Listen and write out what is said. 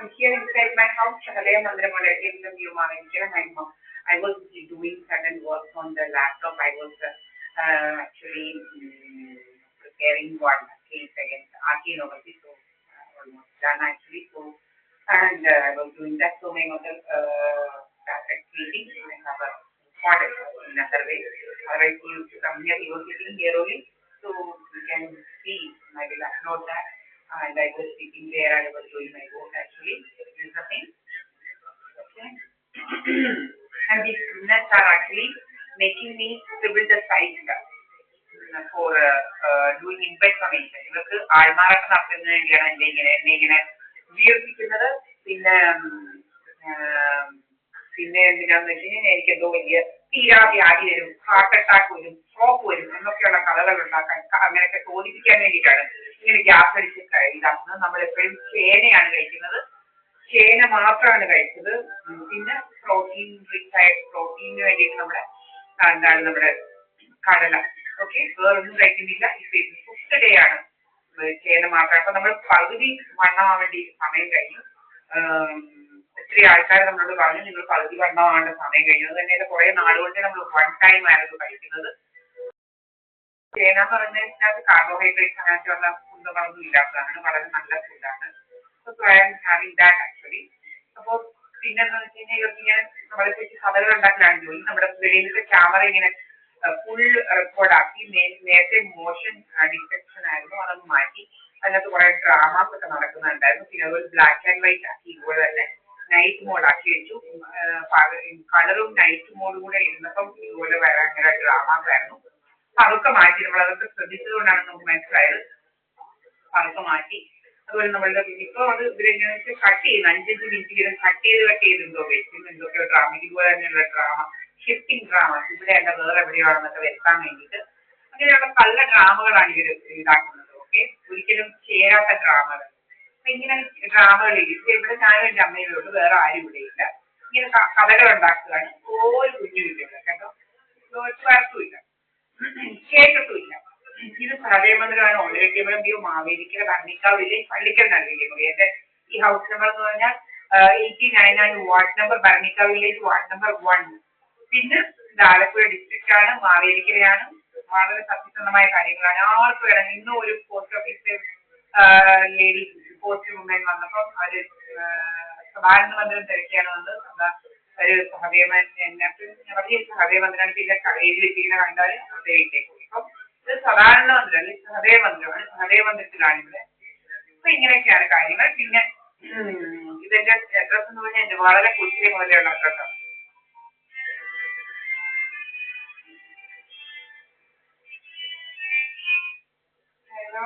I'm here inside my house, Shahalaya Mandiram, in the Vyumaranjan. I was doing certain work on the laptop. I was actually preparing one case against RK University, so almost done actually. So, and I was doing that. So, my mother started treating. I have a model in another way. Otherwise, he used to come here. He was sitting here only. So, you can see, I will upload that. And I was sitting there and I was doing my work actually. This is the thing. Okay. And these nuts are actually making me scribble the size for doing embed information. ഇവർക്ക് ആൾമാറാട്ടം നടത്തുന്നതിന് വേണ്ടിയാണ് എന്നെ ഇങ്ങനെ വീർപ്പിക്കുന്നത്. പിന്നെ പിന്നെ എന്തിനാന്ന് വെച്ച് കഴിഞ്ഞാൽ എനിക്ക് എന്തോ വലിയ തീരാവ്യാധി വരും, ഹാർട്ട് അറ്റാക്ക് വരും, സ്ട്രോക്ക് വരും എന്നൊക്കെയുള്ള കഥകൾ ഉണ്ടാക്കാൻ അങ്ങനെയൊക്കെ തോന്നിപ്പിക്കാൻ വേണ്ടിയിട്ടാണ് ഇങ്ങനെ ഗ്യാസ് അടിച്ച് ഇതാക്കുന്നത്. നമ്മൾ എപ്പോഴും ചേനയാണ് കഴിക്കുന്നത്, ചേന മാത്രമാണ് കഴിച്ചത്. പിന്നെ പ്രോട്ടീൻ റിച്ച് ആയിട്ട് പ്രോട്ടീനിന് വേണ്ടിയിട്ട് എന്താണ് നമ്മുടെ കടല. ഓക്കെ, വേറൊന്നും കഴിക്കുന്നില്ല. ഫിഫ്ത്ത് ഡേ ആണ് ചേന മാത്രം. അപ്പൊ നമ്മൾ പകുതി വണ്ണമാവാൻ വേണ്ടി സമയം കഴിഞ്ഞു. ഒത്തിരി ആൾക്കാർ നമ്മളോട് പറഞ്ഞു നിങ്ങൾ പകുതി വണ്ണമാവേണ്ട സമയം കഴിഞ്ഞു. അത് തന്നെ കുറെ നാളുകൊണ്ട് നമ്മൾ വൺ ടൈം ആയിരുന്നു കഴിക്കുന്നത്. ചേന എന്ന് പറഞ്ഞതിനകത്ത് കാർബോഹൈഡ്രേറ്റ്സ് അങ്ങനത്തെയുള്ള ഫുഡുകളൊന്നും ഇല്ലാത്തതാണ്, വളരെ നല്ല ഫുഡാണ്. So I am having that actually. അപ്പോൾ പിന്നെന്ന് വെച്ച് കഴിഞ്ഞാൽ ഇവർക്ക് ഇങ്ങനെ നമ്മളെ പറ്റി കഥകൾ ഉണ്ടാക്കലാണ് ജോലി. നമ്മുടെ വെളിയിലത്തെ ക്യാമറ ഇങ്ങനെ ഫുൾ റെക്കോർഡാക്കി. നേരത്തെ മോഷൻ ഡിറ്റക്ഷൻ ആയിരുന്നു, അതൊന്ന് മാറ്റി. അതിനകത്ത് കുറെ ഡ്രാമാസ് ഒക്കെ നടക്കുന്നുണ്ടായിരുന്നു. പിന്നെ അതുപോലെ ബ്ലാക്ക് ആൻഡ് വൈറ്റ് ആക്കി, ഇതുപോലെ തന്നെ നൈറ്റ് മോഡ് ആക്കി വെച്ചു. കളറും നൈറ്റ് മോഡും കൂടെ ഇരുന്നപ്പം ഇതുപോലെ ഭയങ്കര ഡ്രാമാസ് ആയിരുന്നു. അതൊക്കെ മാറ്റി. നമ്മൾ അതൊക്കെ ശ്രദ്ധിച്ചത് കൊണ്ടാണ് നമുക്ക് മനസ്സിലായത്. അതൊക്കെ മാറ്റി. അതുപോലെ നമ്മളുടെ ഇപ്പൊ അത് ഇവരെങ്ങനെ വെച്ചാൽ കട്ട് ചെയ്യുന്നു, 5-5 മിനിറ്റ് വീതം കട്ട് ചെയ്തെന്തോ വെക്കും. എന്തൊക്കെയോ ഡ്രാമ, ഇതുപോലെ തന്നെയുള്ള ഡ്രാമ, ഷിഫ്റ്റിംഗ് ഡ്രാമ, ഇവിടെ അല്ല വേറെ എവിടെയാണെന്നൊക്കെ വരുത്താൻ വേണ്ടിയിട്ട് അങ്ങനെയുള്ള പല ഡ്രാമകളാണ് ഇവർ ഇതാക്കുന്നത്. ഓക്കെ, ഒരിക്കലും ചേരാത്ത ഡ്രാമകൾ. അപ്പൊ ഇങ്ങനെ ഡ്രാമകളിൽ ഇവിടെ ഞാനും എൻ്റെ അമ്മയും ഉള്ളൂ, വേറെ ആരും ഇവിടെ ഇല്ല. ഇങ്ങനെ കഥകൾ ഉണ്ടാക്കുകയാണ്. ഒരു കുഞ്ഞുമില്ല ഇവിടെ കേട്ടോ, വരത്തുമില്ല, കേട്ടിട്ടുമില്ല. ഇത് സഹദേവമന്ദിരമാണ്. ഓൾറെഡി മാവേലിക്കര ഭരണിക്കാവ് വില്ലേജ്, പള്ളിക്കൽ നൽകിയില്ലേ എന്റെ ഈ ഹൗസ് നമ്പർ എന്ന് പറഞ്ഞാൽ 89 ആണ്. Ward number Bharanikkavu village, ward number 1. പിന്നെ ഇത് ആലപ്പുഴ ഡിസ്ട്രിക്റ്റ് ആണ്, മാവേലിക്കരയാണ്. വളരെ സത്യസന്ധമായ കാര്യങ്ങളാണ്. ആർക്ക് വേണം. ഇന്നും ഒരു പോസ്റ്റ് ഓഫീസിലെ ലേഡി പോസ്റ്റ് വുമൻ വന്നപ്പം അവര് സഭാനന്ദ മന്ദിരം തിരക്കിയാണ് വന്നത്. ഒരു സഹദേവൻ വലിയ സഹദേവമന്ദിരാണ്. പിന്നെ എഴുതി വെച്ചിങ്ങനെ കണ്ടാൽ അവരുടെ വീട്ടിലേക്ക് പോയി. അപ്പം ഇത് സദാനന്ദ മന്ദിരം അല്ലെങ്കിൽ സഹദേവ മന്ദിരമാണ്. സഹദേവ മന്ദിരത്തിലാണ് ഇവിടെ. അപ്പൊ ഇങ്ങനെയൊക്കെയാണ് കാര്യങ്ങൾ. പിന്നെ ഇതെന്റെ അഡ്രസ് എന്ന് പറഞ്ഞാൽ എന്റെ വളരെ കൊച്ചിലെ മുതലെയുള്ള അഡ്രസ്സാണ്. ഹലോ,